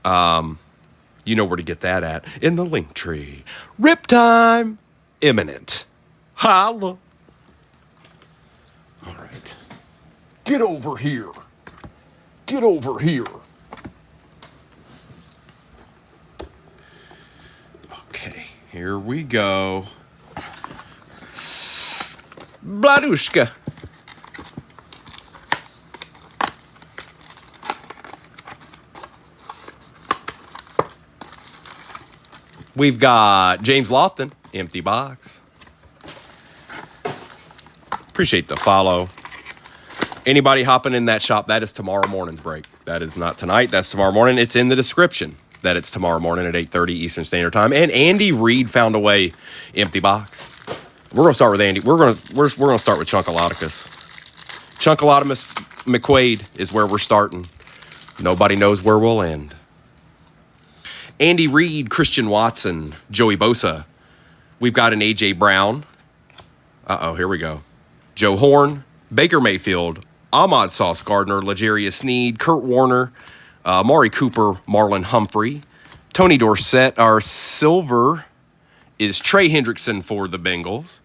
You know where to get that at. In the link tree. Rip time imminent. Holla. All right. Get over here. Get over here. Okay, here we go. Bladushka. We've got James Lofton, empty box. Appreciate the follow. Anybody hopping in that shop, that is tomorrow morning's break. That is not tonight, that's tomorrow morning. It's in the description that it's tomorrow morning at 8:30 Eastern Standard Time. And Andy Reid found a way, empty box. We're gonna start with Andy. We're gonna start with Chunkalauticus. Chunkalauticus McQuaid is where we're starting. Nobody knows where we'll end. Andy Reid, Christian Watson, Joey Bosa. We've got an A.J. Brown. Here we go. Joe Horn, Baker Mayfield, Ahmad Sauce Gardner, L'Jarius Sneed, Kurt Warner, Amari Cooper, Marlon Humphrey, Tony Dorsett. Our silver is Trey Hendrickson for the Bengals.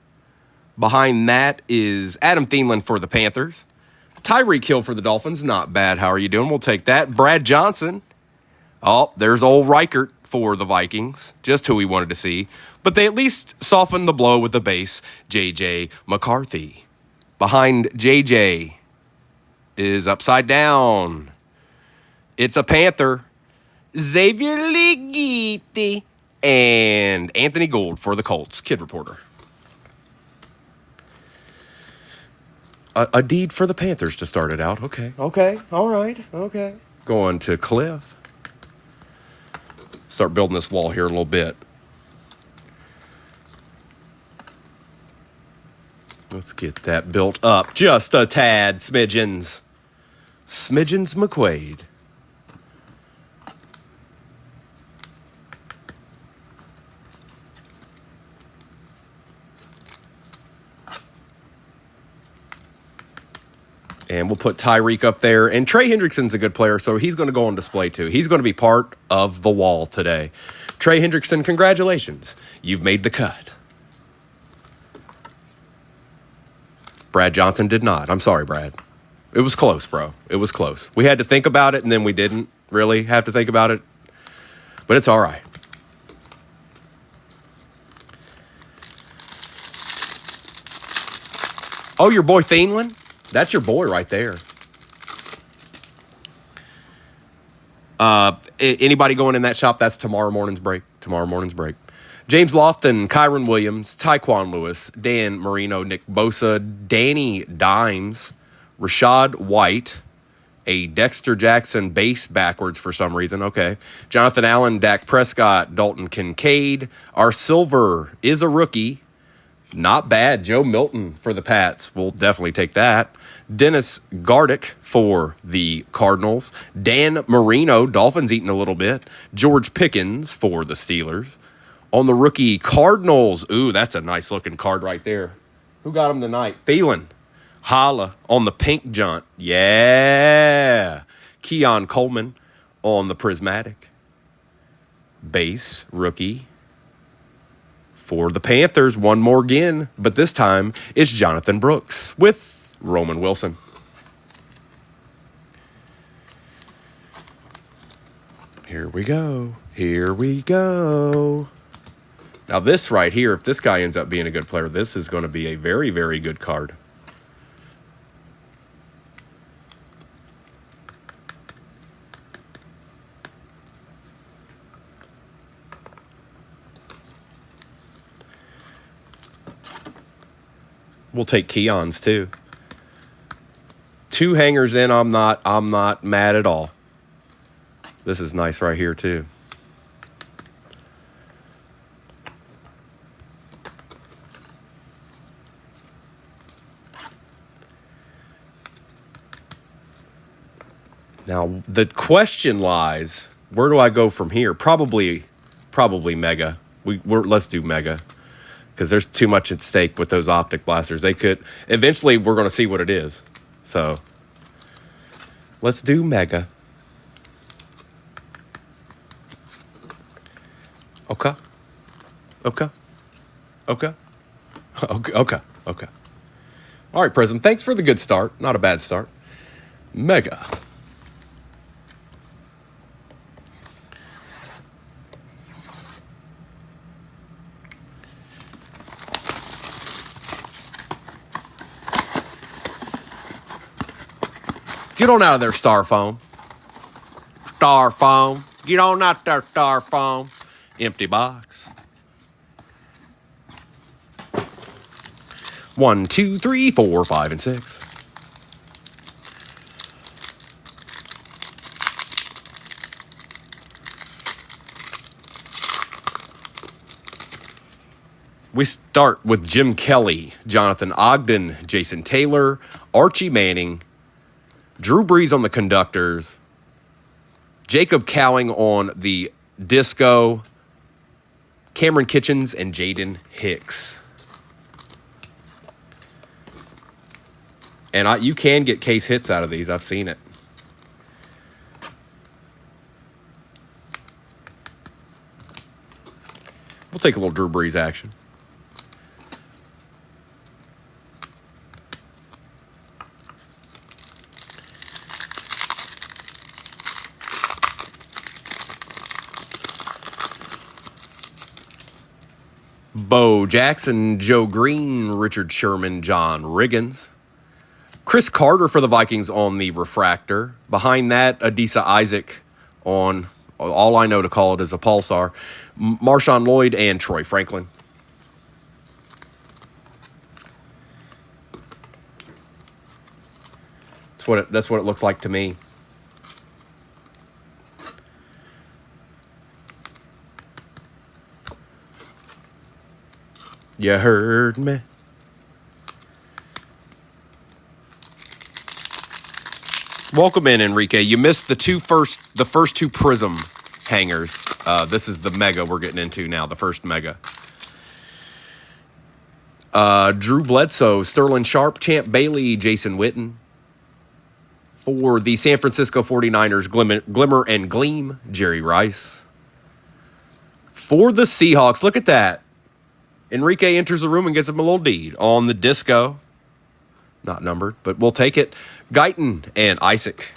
Behind that is Adam Thielen for the Panthers. Tyreek Hill for the Dolphins. Not bad. How are you doing? We'll take that. Brad Johnson. Oh, there's old Reichert for the Vikings. Just who we wanted to see. But they at least softened the blow with the base, J.J. McCarthy. Behind J.J. is upside down. It's a Panther. Xavier Legiti. And Anthony Gould for the Colts. Kid Reporter. A deed for the Panthers to start it out. Okay. All right. Okay. Going to Cliff. Start building this wall here a little bit. Let's get that built up just a tad, Smidgens. Smidgens McQuaid. And we'll put Tyreek up there. And Trey Hendrickson's a good player, so he's going to go on display too. He's going to be part of the wall today. Trey Hendrickson, congratulations. You've made the cut. Brad Johnson did not. I'm sorry, Brad. It was close, bro. It was close. We had to think about it, and then we didn't really have to think about it. But it's all right. Oh, your boy Thielen? That's your boy right there. Anybody going in that shop? That's tomorrow morning's break. James Lofton, Kyron Williams, Tyquan Lewis, Dan Marino, Nick Bosa, Danny Dimes, Rashad White, a Dexter Jackson base backwards for some reason. Okay. Jonathan Allen, Dak Prescott, Dalton Kincaid. Our silver is a rookie. Not bad. Joe Milton for the Pats. We'll definitely take that. Dennis Gardick for the Cardinals. Dan Marino, Dolphins eating a little bit. George Pickens for the Steelers. On the rookie Cardinals, ooh, that's a nice looking card right there. Who got him tonight? Thielen. Holla on the pink junt. Yeah. Keon Coleman on the prismatic. Base rookie for the Panthers. One more again, but this time it's Jonathan Brooks with Roman Wilson. Here we go. Now this right here, if this guy ends up being a good player, this is going to be a very, very good card. We'll take Keon's too. 2 hangers in, I'm not mad at all. This is nice right here too. Now the question lies, where do I go from here? Probably Mega. Let's do Mega. Because there's too much at stake with those optic blasters. They could eventually, we're going to see what it is. So let's do Mega. Okay. Okay. Okay. Okay. Okay. Okay. All right, Prism. Thanks for the good start. Not a bad start. Mega. Get on out of there, Starfoam. Starfoam. Get on out there, Starfoam. Empty box. 1, 2, 3, 4, 5, and 6. We start with Jim Kelly, Jonathan Ogden, Jason Taylor, Archie Manning, Drew Brees on the conductors, Jacob Cowing on the disco, Cameron Kitchens, and Jaden Hicks. And you can get case hits out of these. I've seen it. We'll take a little Drew Brees action. Bo Jackson, Joe Green, Richard Sherman, John Riggins. Chris Carter for the Vikings on the refractor. Behind that, Adisa Isaac on, all I know to call it is a Pulsar. Marshawn Lloyd and Troy Franklin. That's what it looks like to me. You heard me. Welcome in, Enrique. You missed the first two Prism hangers. This is the Mega we're getting into now, the first Mega. Drew Bledsoe, Sterling Sharp, Champ Bailey, Jason Witten. For the San Francisco 49ers, Glimmer and Gleam, Jerry Rice. For the Seahawks, look at that. Enrique enters the room and gets him a little deed on the disco. Not numbered, but we'll take it. Guyton and Isaac.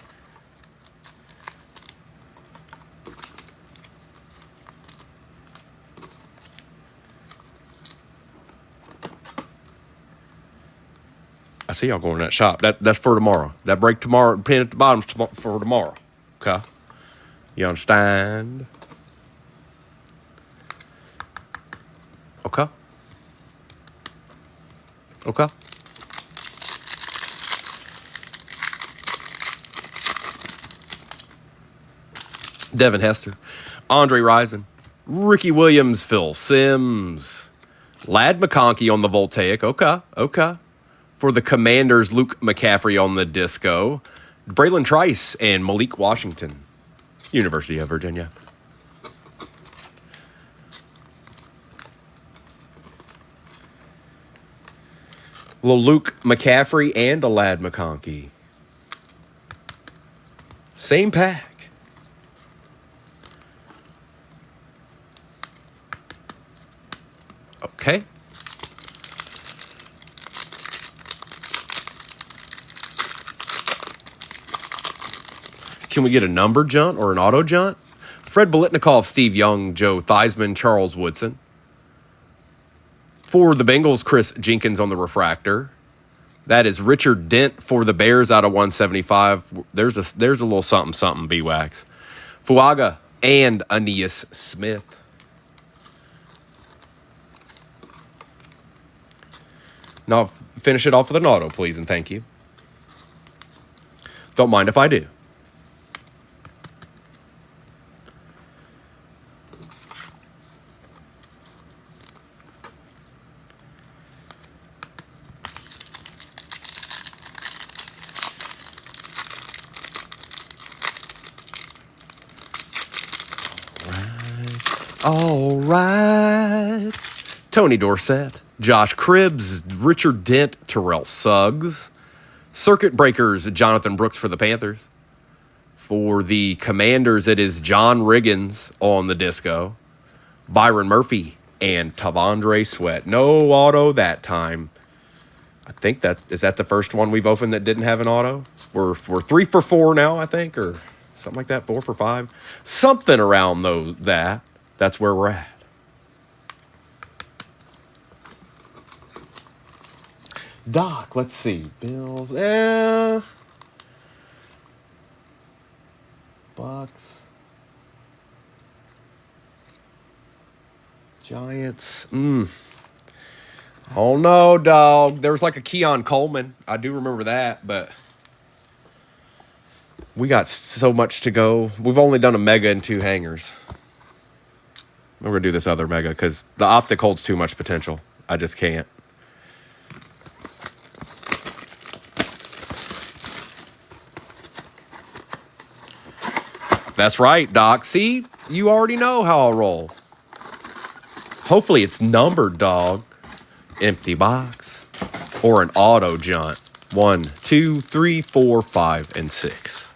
I see y'all going to that shop. That's for tomorrow. That break tomorrow, pin at the bottom for tomorrow. Okay? You understand? Okay? Okay? Devin Hester, Andre Rison, Ricky Williams, Phil Simms, Ladd McConkey on the Voltaic. Okay. For the Commanders, Luke McCaffrey on the disco, Braylon Trice and Malik Washington, University of Virginia. A little Luke McCaffrey and a Ladd McConkey. Same pack. Okay. Can we get a number junt or an auto junt? Fred Biletnikoff, Steve Young, Joe Theismann, Charles Woodson. For the Bengals, Chris Jenkins on the refractor. That is Richard Dent for the Bears out of 175. There's a little something, B-Wax. Fuaga and Aeneas Smith. Now, finish it off with an auto, please, and thank you. Don't mind if I do. All right. Tony Dorsett, Josh Cribbs, Richard Dent, Terrell Suggs. Circuit Breakers, Jonathan Brooks for the Panthers. For the Commanders, it is John Riggins on the disco. Byron Murphy, and Tavondre Sweat. No auto that time. I think is that the first one we've opened that didn't have an auto? We're 3 for 4 now, I think, or something like that, 4 for 5. Something around that. That's where we're at. Doc, let's see. Bills, Bucks. Giants. Oh no, dog. There was like a Keon Coleman. I do remember that, but we got so much to go. We've only done a mega and 2 hangers. We're going to do this other mega because the optic holds too much potential. I just can't. That's right, Doc. See, you already know how I'll roll. Hopefully it's numbered, dog. Empty box. Or an auto junt. 1, 2, 3, 4, 5, and 6.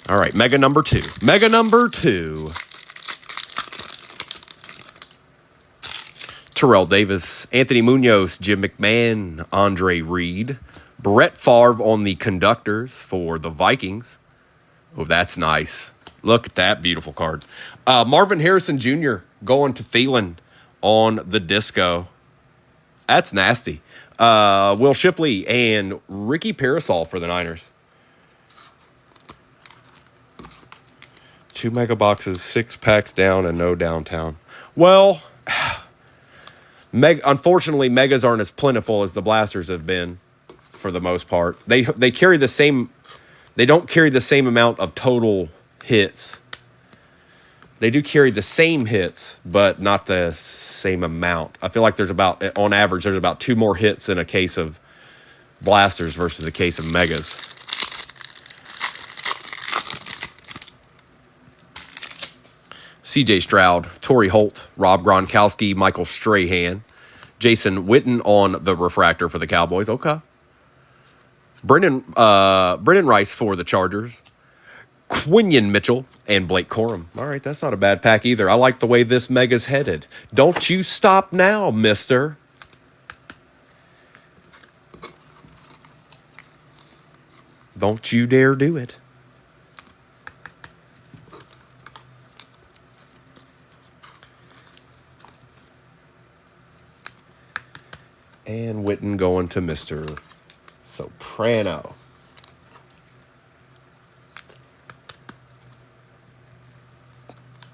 All right, mega number 2. Mega number 2. Terrell Davis, Anthony Munoz, Jim McMahon, Andre Reed, Brett Favre on the conductors for the Vikings. Oh, that's nice. Look at that beautiful card. Marvin Harrison Jr. going to Thielen on the disco. That's nasty. Will Shipley and Ricky Parasol for the Niners. 2 mega boxes, 6 packs down, and no downtown. Well, unfortunately, megas aren't as plentiful as the blasters have been for the most part. They carry the same. They don't carry the same amount of total hits. They do carry the same hits, but not the same amount. I feel like on average, there's about 2 more hits in a case of blasters versus a case of megas. C.J. Stroud, Torrey Holt, Rob Gronkowski, Michael Strahan, Jason Witten on the refractor for the Cowboys. Okay. Brendan Rice for the Chargers. Quinion Mitchell and Blake Corum. All right, that's not a bad pack either. I like the way this mega's headed. Don't you stop now, mister. Don't you dare do it. And Witten going to Mr. Soprano.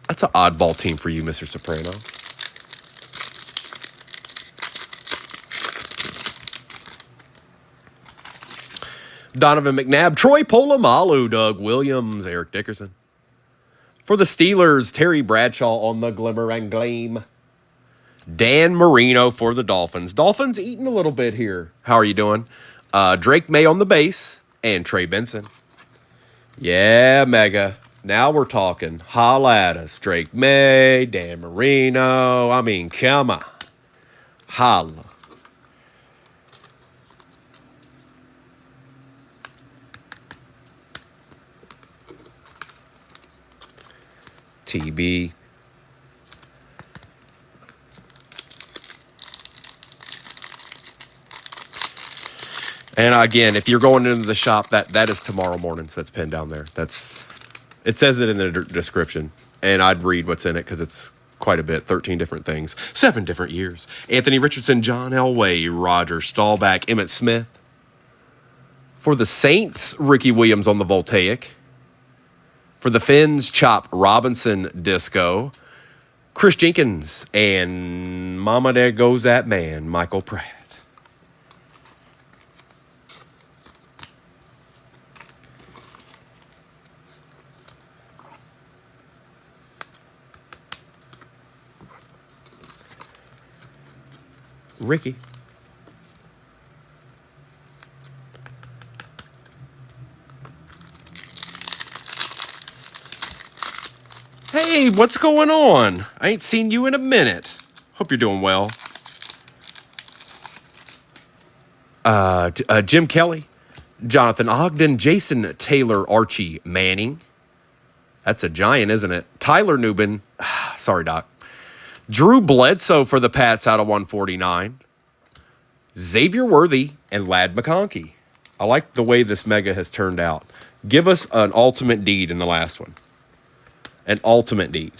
That's an oddball team for you, Mr. Soprano. Donovan McNabb, Troy Polamalu, Doug Williams, Eric Dickerson. For the Steelers, Terry Bradshaw on the Glimmer and Gleam. Dan Marino for the Dolphins. Dolphins eating a little bit here. How are you doing? Drake May on the base and Trey Benson. Yeah, mega. Now we're talking. Holla at us. Drake May, Dan Marino. I mean, come on. Holla. TB. And again, if you're going into the shop, that is tomorrow morning's. That's pinned down there. It says it in the description, and I'd read what's in it because it's quite a bit. 13 different things, 7 different years. Anthony Richardson, John Elway, Roger Staubach, Emmitt Smith. For the Saints, Ricky Williams on the Voltaic. For the Finns, Chop Robinson Disco. Chris Jenkins, and mama, there goes that man, Michael Pratt. Ricky. Hey, what's going on? I ain't seen you in a minute. Hope you're doing well. Jim Kelly, Jonathan Ogden, Jason Taylor, Archie Manning. That's a giant, isn't it? Tyler Newbin. Sorry, Doc. Drew Bledsoe for the Pats out of 149. Xavier Worthy and Lad McConkey. I like the way this mega has turned out. Give us an ultimate deed in the last one. An ultimate deed.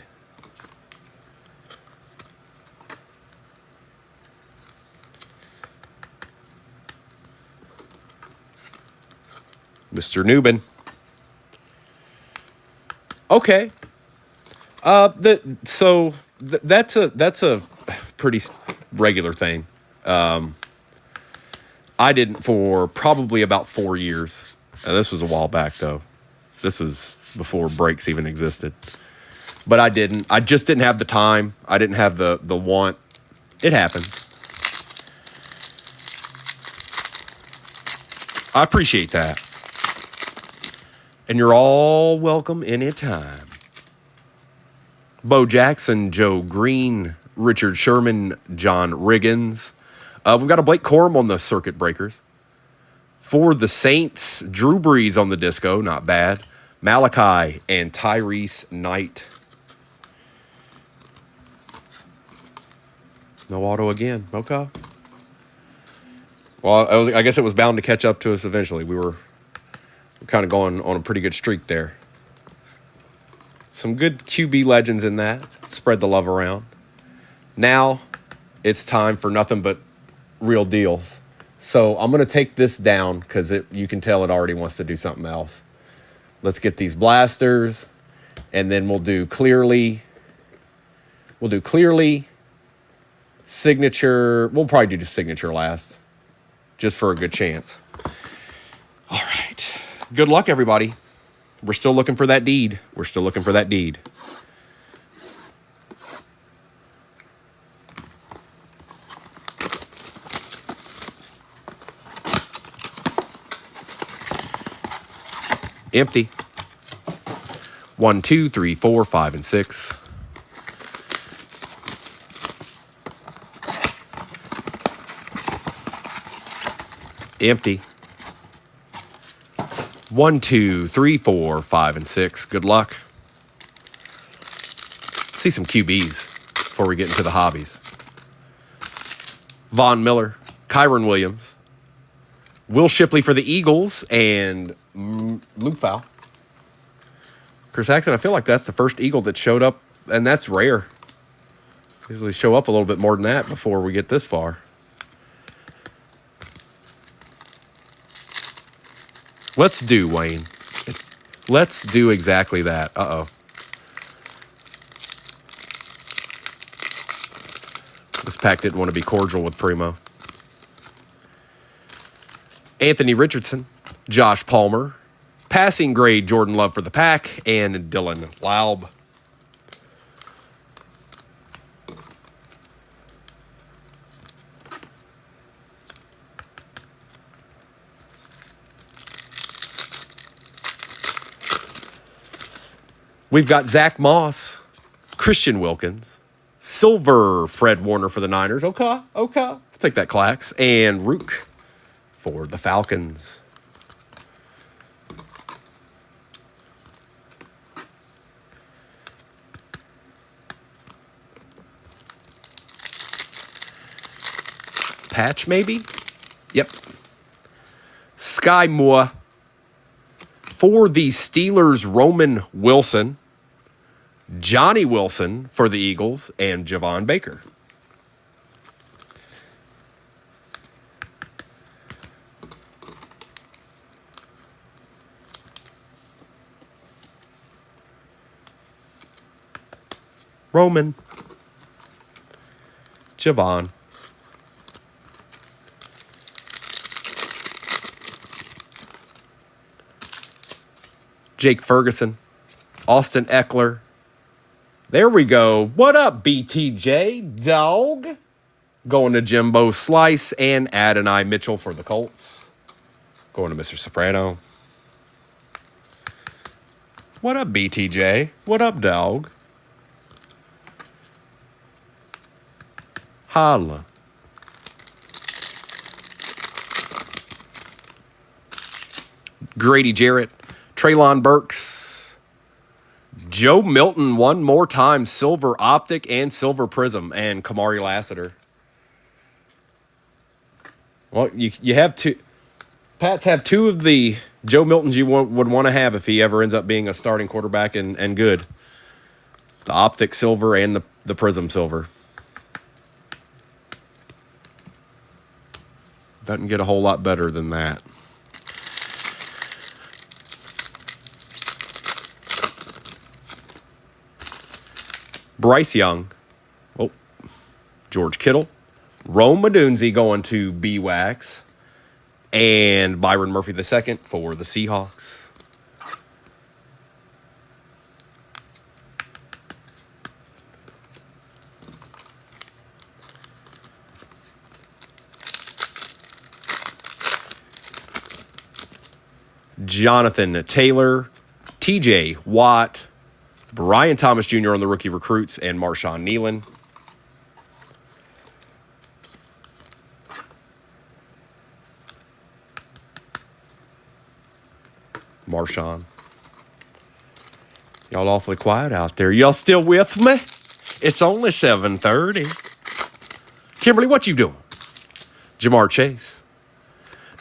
Mr. Newman. Okay. That's a pretty regular thing. I didn't for probably about 4 years. This was a while back, though. This was before breaks even existed. But I didn't. I just didn't have the time. I didn't have the want. It happens. I appreciate that. And you're all welcome anytime. Bo Jackson, Joe Green, Richard Sherman, John Riggins. We've got a Blake Corum on the circuit breakers. For the Saints, Drew Brees on the disco, not bad. Malachi and Tyrese Knight. No auto again. Okay. Well, I guess it was bound to catch up to us eventually. We were kind of going on a pretty good streak there. Some good QB legends in that. Spread the love around. Now it's time for nothing but real deals. So I'm going to take this down because you can tell it already wants to do something else. Let's get these blasters, and then we'll do clearly. Signature. We'll probably do the signature last, just for a good chance. All right. Good luck, everybody. We're still looking for that deed. Empty. 1, 2, 3, 4, 5, and 6. Empty. 1, 2, 3, 4, 5, and 6. Good luck. See some QBs before we get into the hobbies. Von Miller, Kyron Williams, Will Shipley for the Eagles, and Luke Fowl. Chris Saxon, I feel like that's the first Eagle that showed up, and that's rare. Usually show up a little bit more than that before we get this far. Let's do, Wayne. Let's do exactly that. Uh-oh. This pack didn't want to be cordial with Primo. Anthony Richardson, Josh Palmer, passing grade Jordan Love for the pack, and Dylan Laub. We've got Zach Moss, Christian Wilkins, silver Fred Warner for the Niners. Okay. Take that, Clax. And Rook for the Falcons. Patch, maybe? Yep. Sky Moore for the Steelers, Roman Wilson. Johnny Wilson for the Eagles, and Javon Baker. Roman. Javon. Jake Ferguson. Austin Eckler. There we go. What up, BTJ, dog? Going to Jimbo Slice and Adonai Mitchell for the Colts. Going to Mr. Soprano. What up, BTJ? What up, dog? Holla. Grady Jarrett. Traylon Burks. Joe Milton one more time, silver optic and silver prism, and Kamari Lassiter. Well, you have two. Pats have two of the Joe Miltons you would want to have if he ever ends up being a starting quarterback and good. The optic silver and the prism silver. Doesn't get a whole lot better than that. Bryce Young. Oh, George Kittle. Rome Odunze going to B-Wax. And Byron Murphy II for the Seahawks. Jonathan Taylor, TJ Watt, Brian Thomas Jr. on the rookie recruits, and Marshawn Nealon. Marshawn. Y'all awfully quiet out there. Y'all still with me? It's only 7:30. Kimberly, what you doing? Jamar Chase.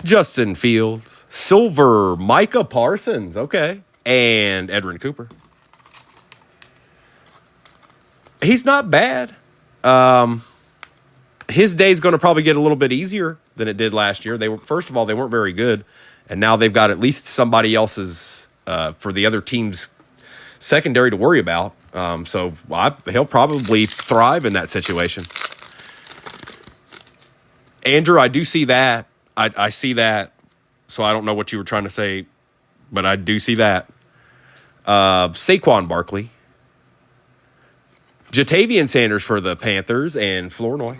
Justin Fields. Silver Micah Parsons. Okay. And Edwin Cooper. He's not bad. His day's going to probably get a little bit easier than it did last year. First of all, they weren't very good. And now they've got at least somebody else's, for the other team's secondary to worry about. So he'll probably thrive in that situation. Andrew, I do see that. I see that. So I don't know what you were trying to say, but I do see that. Saquon Barkley. Jatavian Sanders for the Panthers and Flournoy.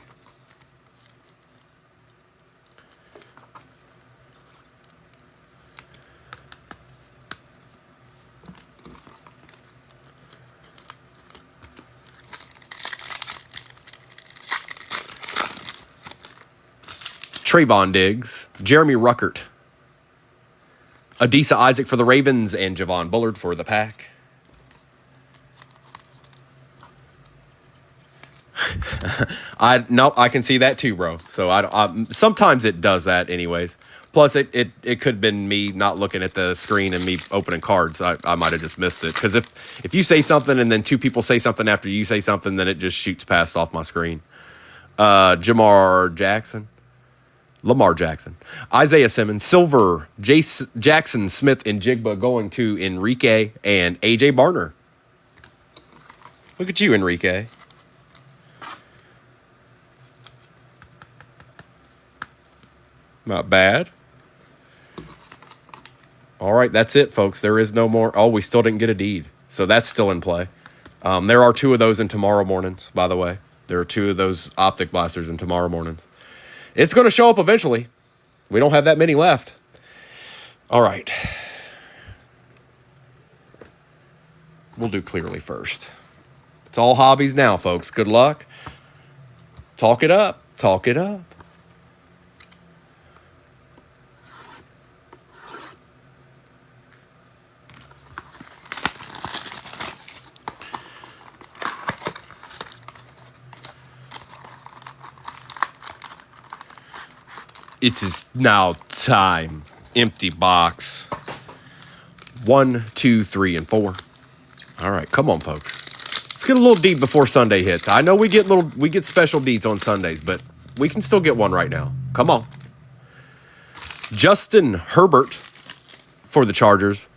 Trayvon Diggs, Jeremy Ruckert, Adisa Isaac for the Ravens, and Javon Bullard for the Pack. I can see that too, bro. So sometimes it does that anyways. Plus, it could have been me not looking at the screen and me opening cards. I might have just missed it. Because if you say something and then two people say something after you say something, then it just shoots past off my screen. Lamar Jackson, Isaiah Simmons, Silver, Jackson Smith, and Jigba going to Enrique and AJ Barner. Look at you, Enrique. Not bad. All right, that's it, folks. There is no more. Oh, we still didn't get a deed. So that's still in play. There are two of those in tomorrow mornings, by the way. There are two of those optic blasters in tomorrow mornings. It's going to show up eventually. We don't have that many left. All right. We'll do clearly first. It's all hobbies now, folks. Good luck. Talk it up. Talk it up. It is now time. Empty box. 1, 2, 3, and 4. All right, come on, folks. Let's get a little deed before Sunday hits. I know we get special deeds on Sundays, but we can still get one right now. Come on. Justin Herbert for the Chargers.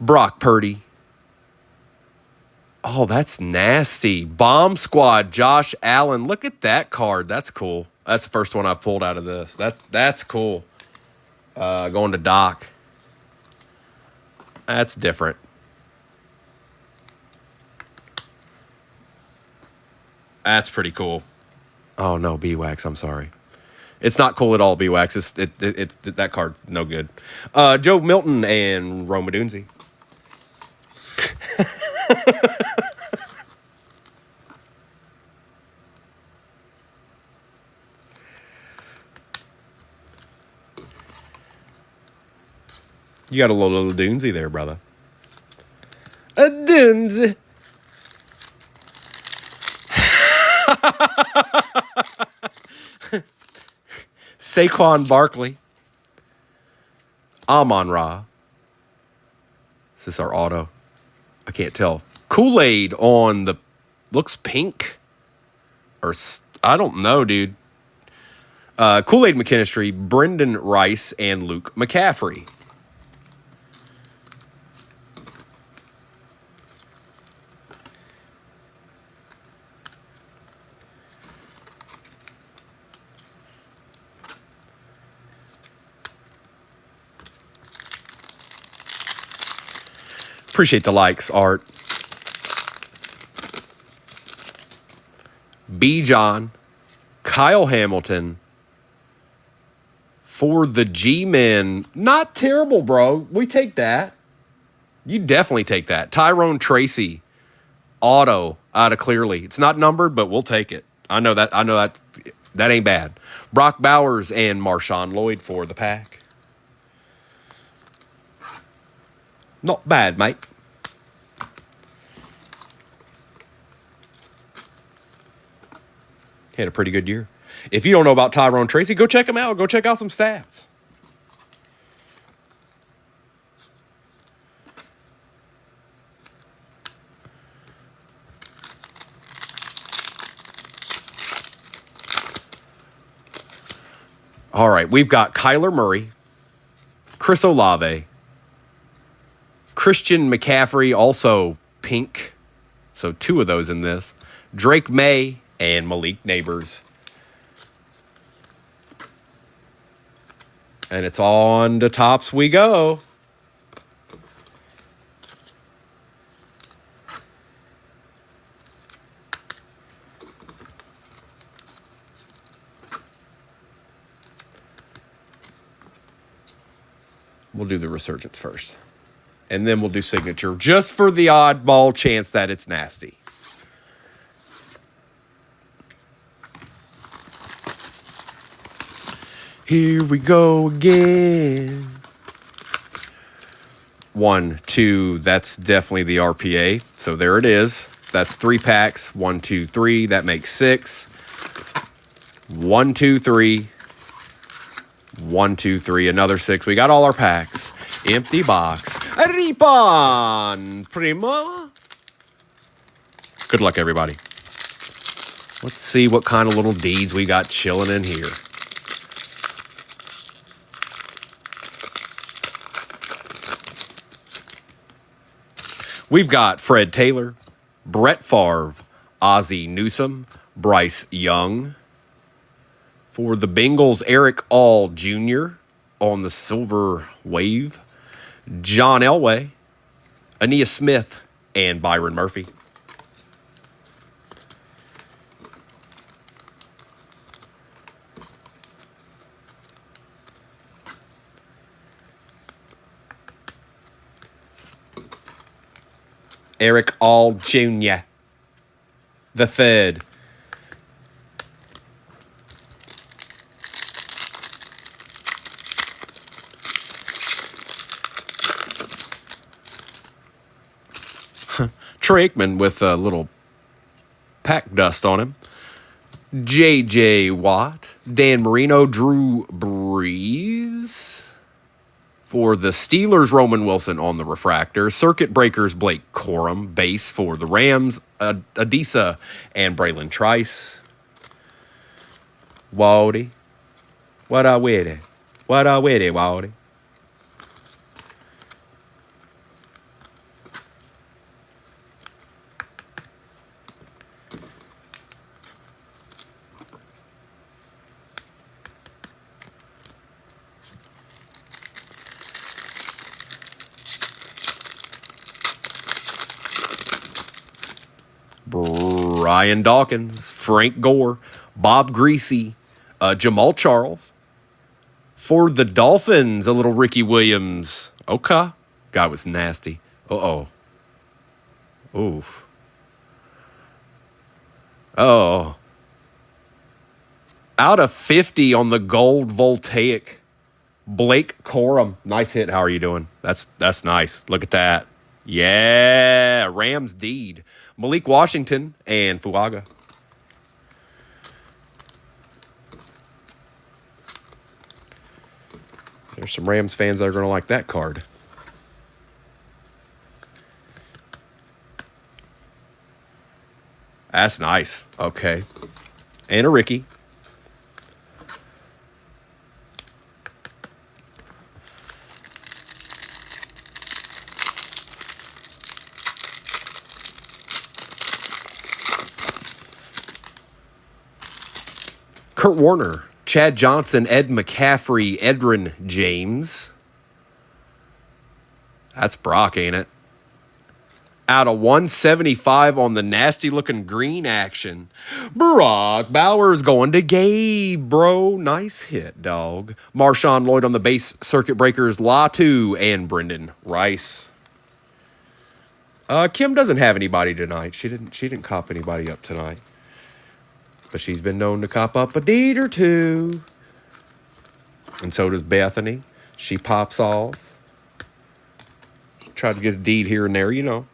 Brock Purdy. Oh, that's nasty. Bomb Squad, Josh Allen. Look at that card. That's cool. That's the first one I pulled out of this. That's cool. Going to Doc. That's different. That's pretty cool. Oh, no, B-Wax. I'm sorry. It's not cool at all, B-Wax. It's that card, no good. Joe Milton and Rome Odunze. You got a little Odunze there, brother. Texans. Saquon Barkley. Amon-Ra. Is this our auto? I can't tell. Kool-Aid on the... Looks pink. Or... I don't know, dude. Kool-Aid McKinstry, Brendan Rice, and Luke McCaffrey. Appreciate the likes, Art. B. John, Kyle Hamilton. For the G-Men, not terrible, bro. We take that. You definitely take that. Tyrone Tracy, auto out of Clearly. It's not numbered, but we'll take it. I know that. That ain't bad. Brock Bowers and Marshawn Lloyd for the pack. Not bad, mate. Had a pretty good year. If you don't know about Tyrone Tracy, go check him out. Go check out some stats. All right, we've got Kyler Murray, Chris Olave, Christian McCaffrey, also pink. So 2 of those in this. Drake May and Malik Neighbors. And it's on the tops we go. We'll do the Resurgence first. And then we'll do Signature, just for the oddball chance that it's nasty. Here we go again. 1, 2, that's definitely the RPA. So there it is. That's 3 packs. 1, 2, 3. That makes 6. 1, 2, 3. 1, 2, 3. Another 6. We got all our packs. Empty box. Ripon Prima. Good luck, everybody. Let's see what kind of little deeds we got chilling in here. We've got Fred Taylor, Brett Favre, Ozzie Newsome, Bryce Young. For the Bengals, Eric All Jr. on the Silver Wave. John Elway, Ainias Smith, and Byron Murphy. Eric All Jr. the third. Troy Aikman with a little pack dust on him. J.J. Watt. Dan Marino. Drew Brees. For the Steelers, Roman Wilson on the refractor. Circuit Breakers, Blake Corum. Base for the Rams, Adisa and Braylon Trice. Waldy. What a witty. What a witty, Waldy. Brian Dawkins, Frank Gore, Bob Greasy, Jamal Charles. For the Dolphins, a little Ricky Williams. Okay. Guy was nasty. Uh-oh. Oof. Oh. Out of 50 on the gold voltaic. Blake Corum. Nice hit. How are you doing? That's nice. Look at that. Yeah, Rams deed. Malik Washington and Fuaga. There's some Rams fans that are going to like that card. That's nice. Okay. And a Ricky. Kurt Warner, Chad Johnson, Ed McCaffrey, Edrin James. That's Brock, ain't it? Out of 175 on the nasty-looking green action. Brock Bowers going to Gabe, bro. Nice hit, dog. Marshawn Lloyd on the base circuit breakers. Latu and Brendan Rice. Kim doesn't have anybody tonight. She didn't cop anybody up tonight. But she's been known to cop up a deed or two. And so does Bethany. She pops off. Tried to get a deed here and there, you know.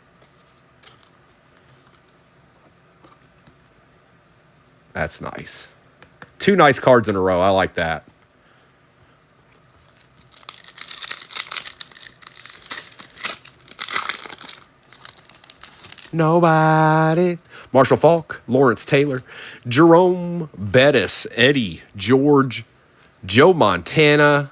That's nice. 2 nice cards in a row. I like that. Nobody. Marshall Falk, Lawrence Taylor, Jerome Bettis, Eddie, George, Joe Montana.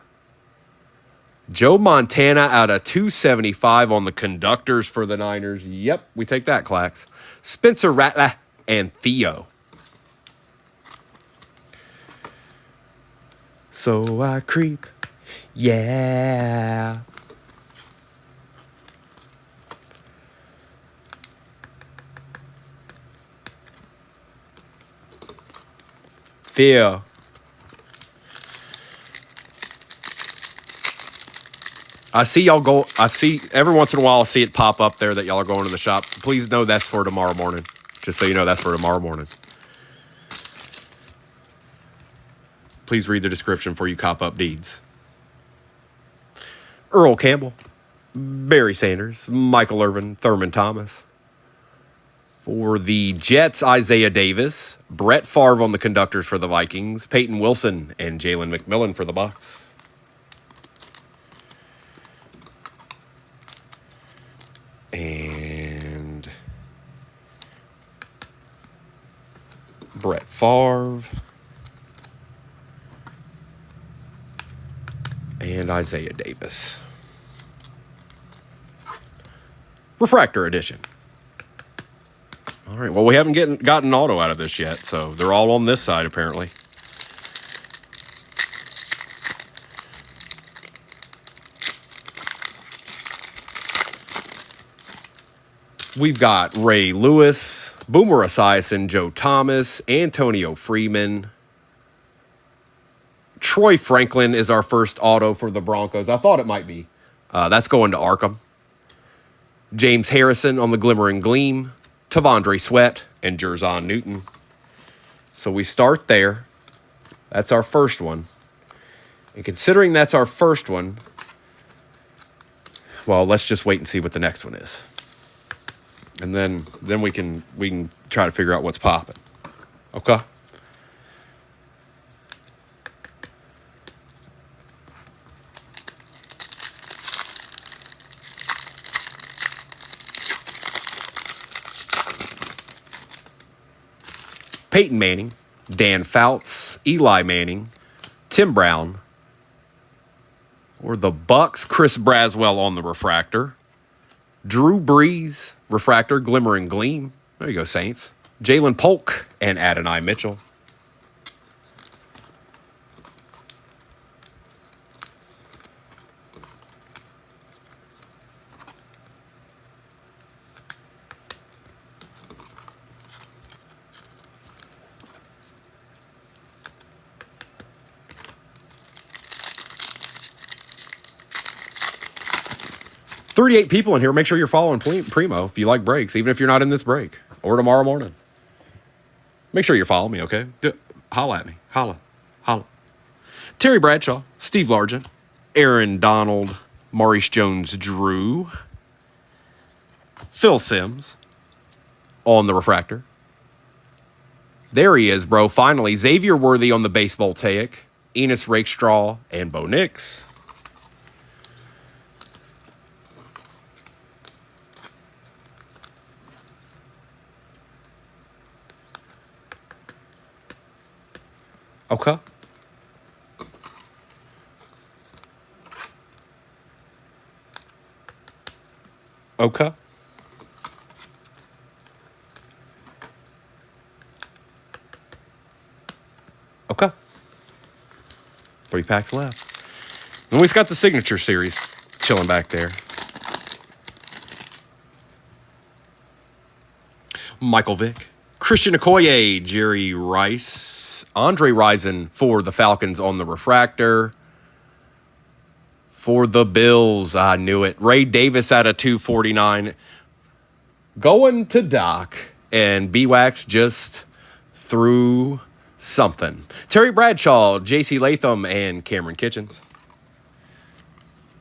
Joe Montana out of 275 on the conductors for the Niners. Yep, we take that, Clax. Spencer Rattler and Theo. So I creep. Yeah. Theo. I see y'all go. I see every once in a while I'll see it pop up there that y'all are going to the shop. Please know that's for tomorrow morning. Just so you know, that's for tomorrow morning. Please read the description before you cop up deeds. Earl Campbell, Barry Sanders, Michael Irvin, Thurman Thomas. For the Jets, Isaiah Davis, Brett Favre on the conductors for the Vikings, Peyton Wilson and Jalen McMillan for the Bucs. And Brett Favre. And Isaiah Davis. Refractor edition. All right, well, we haven't gotten auto out of this yet, so they're all on this side, apparently. We've got Ray Lewis, Boomer Esiason, Joe Thomas, Antonio Freeman. Troy Franklin is our first auto for the Broncos. I thought it might be. That's going to Arkham. James Harrison on the Glimmer and Gleam. Tavondre Sweat and Jerzon Newton. So we start there. That's our first one. And considering that's our first one, well, let's just wait and see what the next one is. And then we can try to figure out what's popping. Okay? Peyton Manning, Dan Fouts, Eli Manning, Tim Brown, or the Bucks, Chris Braswell on the refractor, Drew Brees, refractor, Glimmer and Gleam. There you go, Saints. Jalen Polk and Adonai Mitchell. $38 people in here. Make sure you're following Primo if you like breaks, even if you're not in this break or tomorrow morning. Make sure you're following me, okay? Holla at me. Holla. Terry Bradshaw, Steve Largent, Aaron Donald, Maurice Jones-Drew, Phil Simms on the refractor. There he is, bro. Finally, Xavier Worthy on the base voltaic. Enos Rakestraw and Bo Nix. Okay. Okay. Okay. 3 packs left. And we've got the signature series chilling back there. Michael Vick, Christian Okoye, Jerry Rice, Andre Rison for the Falcons on the refractor. For the Bills, I knew it. Ray Davis out of 249. Going to Doc. And B-Wax just threw something. Terry Bradshaw, J.C. Latham, and Cameron Kitchens.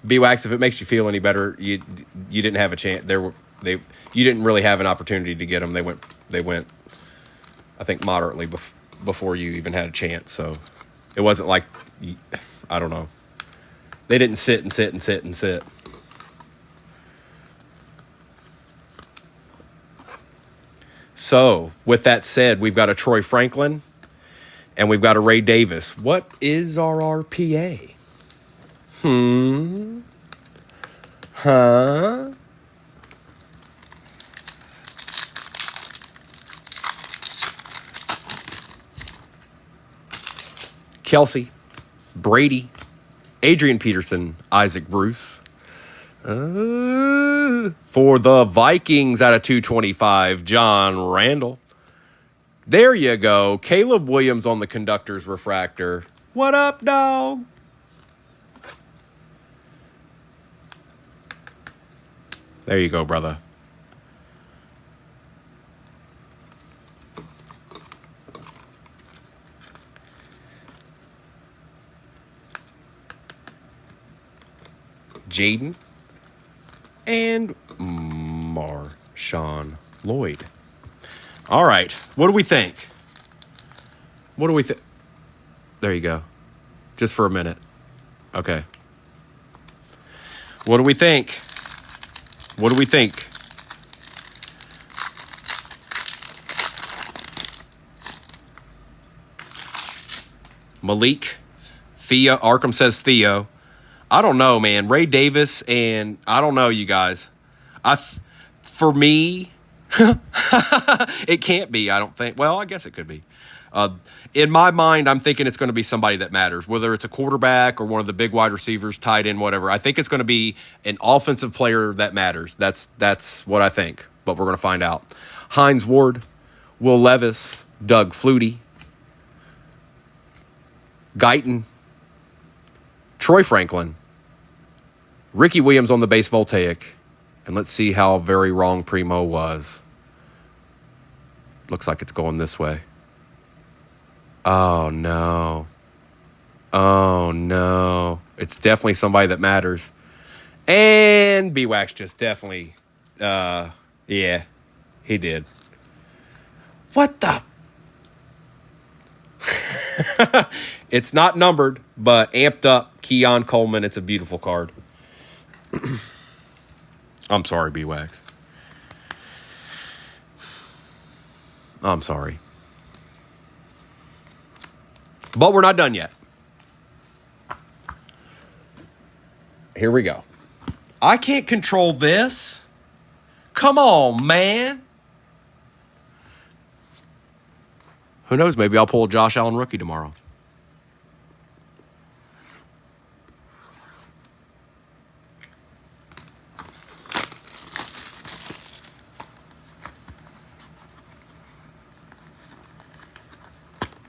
B-Wax, if it makes you feel any better, you didn't have a chance. You didn't really have an opportunity to get them. They went. I think moderately before you even had a chance. So it wasn't like, I don't know. They didn't sit and sit and sit and sit. So, with that said, we've got a Troy Franklin and we've got a Ray Davis. What is our RPA? Huh? Kelsey, Brady, Adrian Peterson, Isaac Bruce. For the Vikings out of 225, John Randall. There you go. Caleb Williams on the conductor's refractor. What up, dog? There you go, brother. Jaden and Marshawn Lloyd. All right. What do we think? What do we think? There you go. Just for a minute. Okay. What do we think? What do we think? Malik. Thea. Arkham says Theo. I don't know, man. Ray Davis and I don't know, you guys. For me, it can't be. I don't think. Well, I guess it could be. In my mind, I'm thinking it's going to be somebody that matters, whether it's a quarterback or one of the big wide receivers, tight end, whatever. I think it's going to be an offensive player that matters. That's what I think. But we're going to find out. Hines Ward, Will Levis, Doug Flutie, Guyton, Troy Franklin, Ricky Williams on the base voltaic, and let's see how very wrong Primo was. Looks like it's going this way. Oh, no. Oh, no. It's definitely somebody that matters. And B-Wax just definitely, yeah, he did. What the? It's not numbered, but amped up Keon Coleman. It's a beautiful card. I'm sorry, B-Wax. I'm sorry. But we're not done yet. Here we go. I can't control this. Come on, man. Who knows? Maybe I'll pull a Josh Allen rookie tomorrow.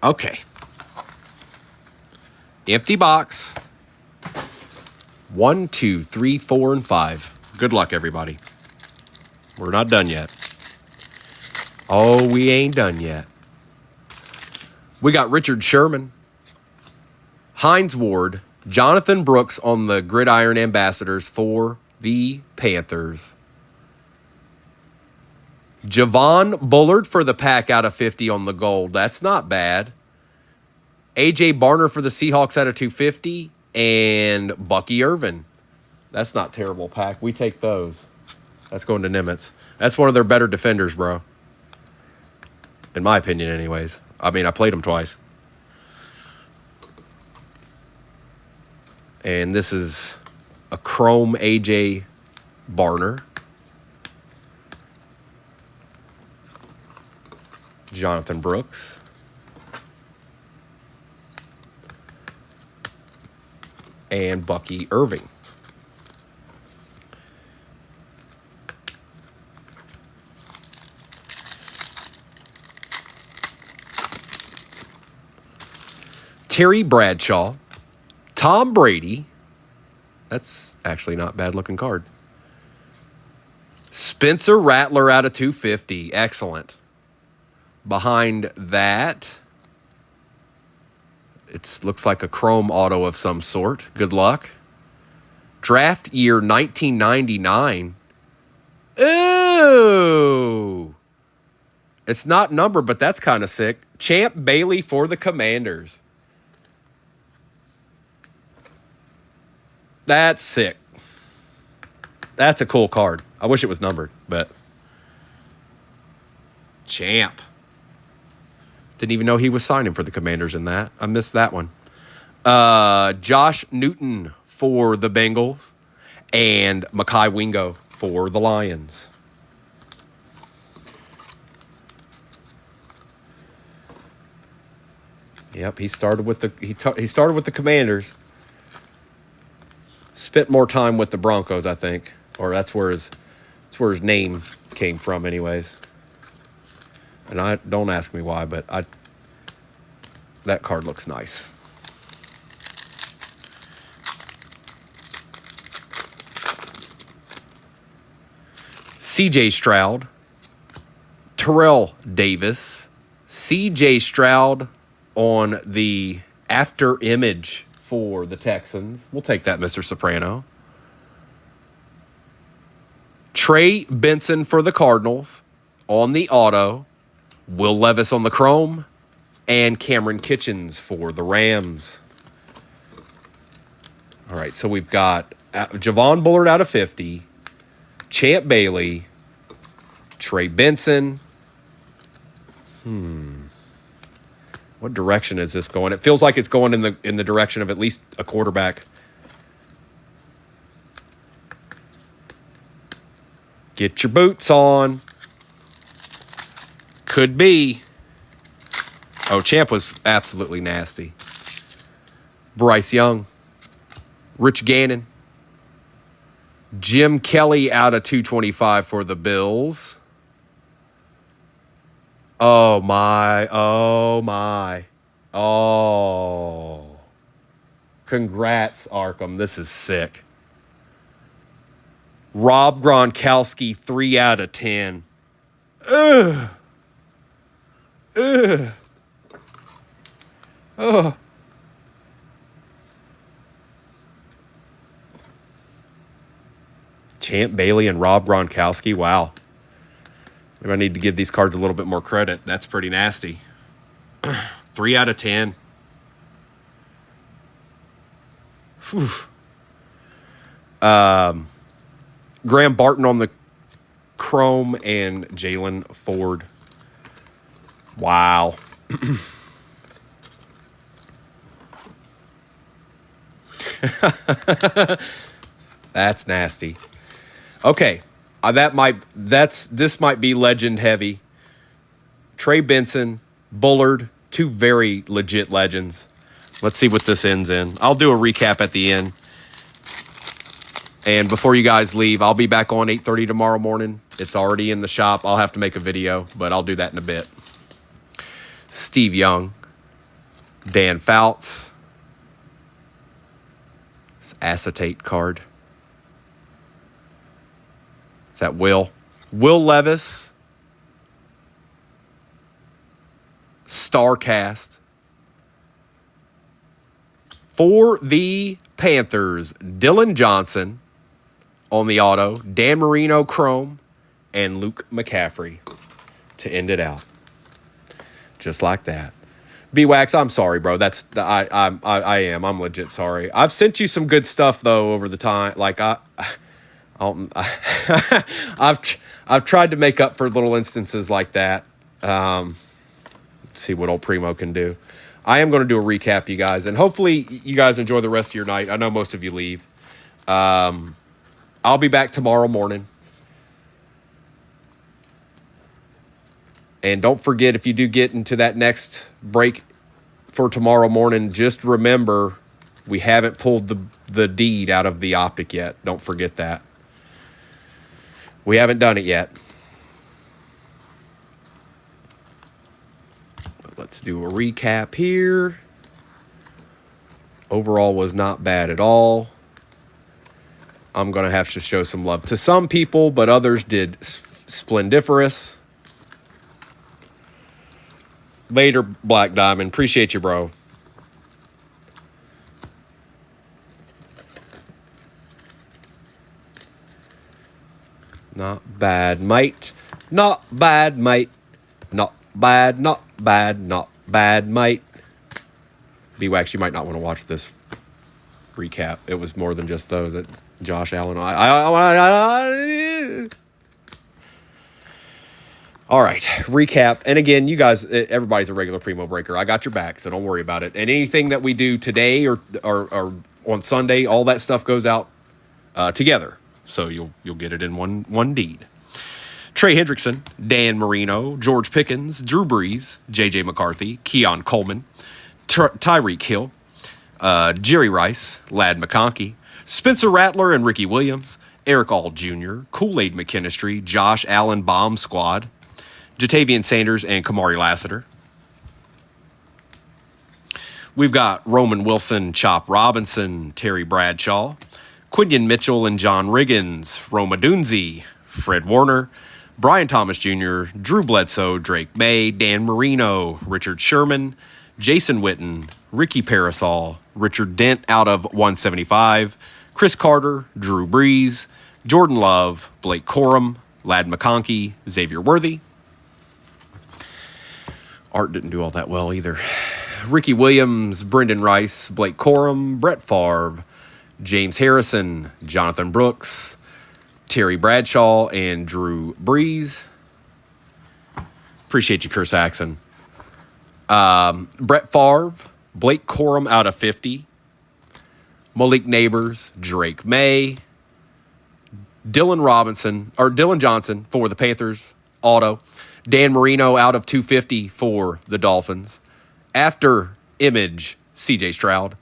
Okay. Empty box. 1, 2, 3, 4, and 5. Good luck, everybody. We're not done yet. Oh, we ain't done yet. We got Richard Sherman, Hines Ward, Jonathan Brooks on the Gridiron Ambassadors for the Panthers. Javon Bullard for the pack out of 50 on the gold. That's not bad. A.J. Barner for the Seahawks out of 250. And Bucky Irvin. That's not terrible pack. We take those. That's going to Nimitz. That's one of their better defenders, bro. In my opinion, anyways. I mean, I played them twice. And this is a chrome A.J. Barner. Jonathan Brooks. And Bucky Irving. Terry Bradshaw. Tom Brady. That's actually not a bad looking card. Spencer Rattler out of 250. Excellent. Behind that, it looks like a chrome auto of some sort. Good luck. Draft year 1999. Ooh. It's not numbered, but that's kind of sick. Champ Bailey for the Commanders. That's sick. That's a cool card. I wish it was numbered, but Champ. Didn't even know he was signing for the Commanders in that. I missed that one. Josh Newton for the Bengals and Mekhi Wingo for the Lions. Yep, he started with the Commanders. Spent more time with the Broncos, I think, or that's where his name came from, anyways. And I don't ask me why, but that card looks nice. C.J. Stroud, Terrell Davis, C.J. Stroud on the after image for the Texans. We'll take that, Mr. Soprano. Trey Benson for the Cardinals on the auto. Will Levis on the chrome. And Cameron Kitchens for the Rams. All right, so we've got Javon Bullard out of 50. Champ Bailey. Trey Benson. What direction is this going? It feels like it's going in the direction of at least a quarterback. Get your boots on. Could be. Oh, Champ was absolutely nasty. Bryce Young. Rich Gannon. Jim Kelly out of 225 for the Bills. Oh, my. Oh, my. Oh. Congrats, Arkham. This is sick. Rob Gronkowski, 3 out of 10. Ugh. Ugh. Oh. Champ Bailey and Rob Gronkowski. Wow. Maybe I need to give these cards a little bit more credit. That's pretty nasty. 3 out of 10. Whew. Graham Barton on the chrome and Jalen Ford. Wow. That's nasty. Okay, this might be legend heavy. Trey Benson, Bullard, 2 very legit legends. Let's see what this ends in. I'll do a recap at the end. And before you guys leave, I'll be back on 8:30 tomorrow morning. It's already in the shop. I'll have to make a video, but I'll do that in a bit. Steve Young, Dan Fouts, this acetate card. Is that Will Levis, Starcast. For the Panthers, Dylan Johnson on the auto, Dan Marino chrome, and Luke McCaffrey to end it out. Just like that. B-Wax, I'm sorry, bro. I am. I'm legit sorry. I've sent you some good stuff though over the time. Like I've tried to make up for little instances like that. See what old Primo can do. I am going to do a recap, you guys, and hopefully you guys enjoy the rest of your night. I know most of you leave. I'll be back tomorrow morning. And don't forget, if you do get into that next break for tomorrow morning, just remember we haven't pulled the deed out of the optic yet. Don't forget that. We haven't done it yet. But let's do a recap here. Overall was not bad at all. I'm going to have to show some love to some people, but others did splendiferous. Later, Black Diamond. Appreciate you, bro. Not bad, mate. Not bad, mate. Not bad, not bad, not bad, mate. B-Wax, you might not want to watch this recap. It was more than just those. Josh Allen. All right, recap. And again, you guys, everybody's a regular Primo Breaker. I got your back, so don't worry about it. And anything that we do today or on Sunday, all that stuff goes out together. So you'll get it in one deed. Trey Hendrickson, Dan Marino, George Pickens, Drew Brees, J.J. McCarthy, Keon Coleman, Tyreek Hill, Jerry Rice, Ladd McConkey, Spencer Rattler and Ricky Williams, Eric All Jr., Kool-Aid McKinstry, Josh Allen Bomb Squad, Jatavian Sanders and Kamari Lassiter. We've got Roman Wilson, Chop Robinson, Terry Bradshaw, Quinion Mitchell and John Riggins, Roma Dunzi, Fred Warner, Brian Thomas Jr., Drew Bledsoe, Drake May, Dan Marino, Richard Sherman, Jason Witten, Ricky Parasol, Richard Dent out of 175, Chris Carter, Drew Brees, Jordan Love, Blake Corum, Ladd McConkey, Xavier Worthy. Art didn't do all that well either. Ricky Williams, Brendan Rice, Blake Corum, Brett Favre, James Harrison, Jonathan Brooks, Terry Bradshaw, and Drew Brees. Appreciate you, Chris Saxon. Brett Favre, Blake Corum out of 50. Malik Neighbors, Drake May, Dylan Johnson for the Panthers, auto. Dan Marino out of 250 for the Dolphins. After Image, CJ Stroud.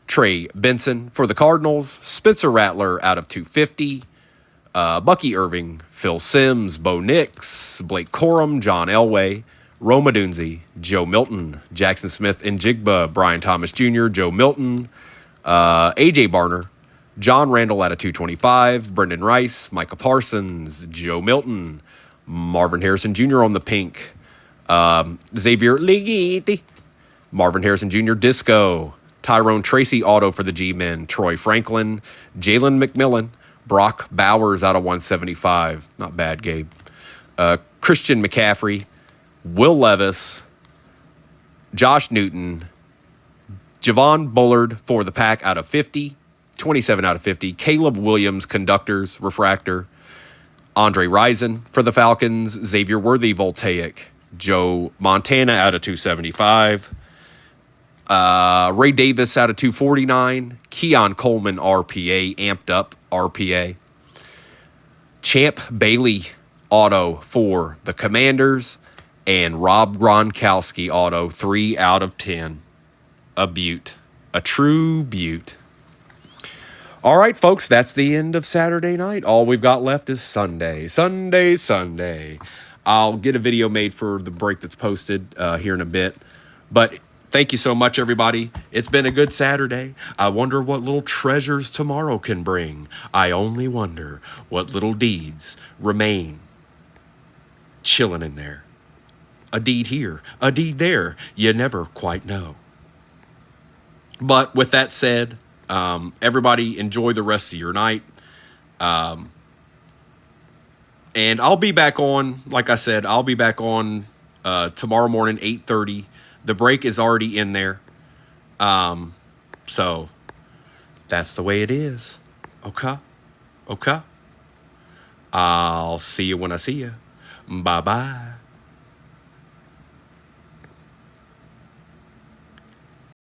Trey Benson for the Cardinals. Spencer Rattler out of 250. Bucky Irving, Phil Simms, Bo Nix, Blake Corum, John Elway, Roma Dunzi, Joe Milton, Jackson Smith and Jigba, Brian Thomas Jr., Joe Milton, AJ Barner, John Randall out of 225, Brendan Rice, Micah Parsons, Joe Milton, Marvin Harrison Jr. on the pink, Xavier Ligeti, Marvin Harrison Jr. Disco, Tyrone Tracy auto for the G-Men, Troy Franklin, Jalen McMillan, Brock Bowers out of 175. Not bad, Gabe. Christian McCaffrey, Will Levis, Josh Newton, Javon Bullard for the Pack out of 50, 27 out of 50. Caleb Williams, Conductors, Refractor. Andre Rison for the Falcons. Xavier Worthy, Voltaic. Joe Montana out of 275. Ray Davis out of 249. Keon Coleman, RPA, amped up RPA. Champ Bailey, auto for the Commanders. And Rob Gronkowski, auto, 3 out of 10. A beaut. A true beaut. All right, folks, that's the end of Saturday night. All we've got left is Sunday. Sunday. I'll get a video made for the break that's posted here in a bit. But thank you so much, everybody. It's been a good Saturday. I wonder what little treasures tomorrow can bring. I only wonder what little deeds remain chilling in there. A deed here, a deed there. You never quite know. But with that said, everybody enjoy the rest of your night. And I'll be back on, like I said, I'll be back on tomorrow morning, 8:30. The break is already in there. So that's the way it is. Okay. Okay. I'll see you when I see you. Bye-bye.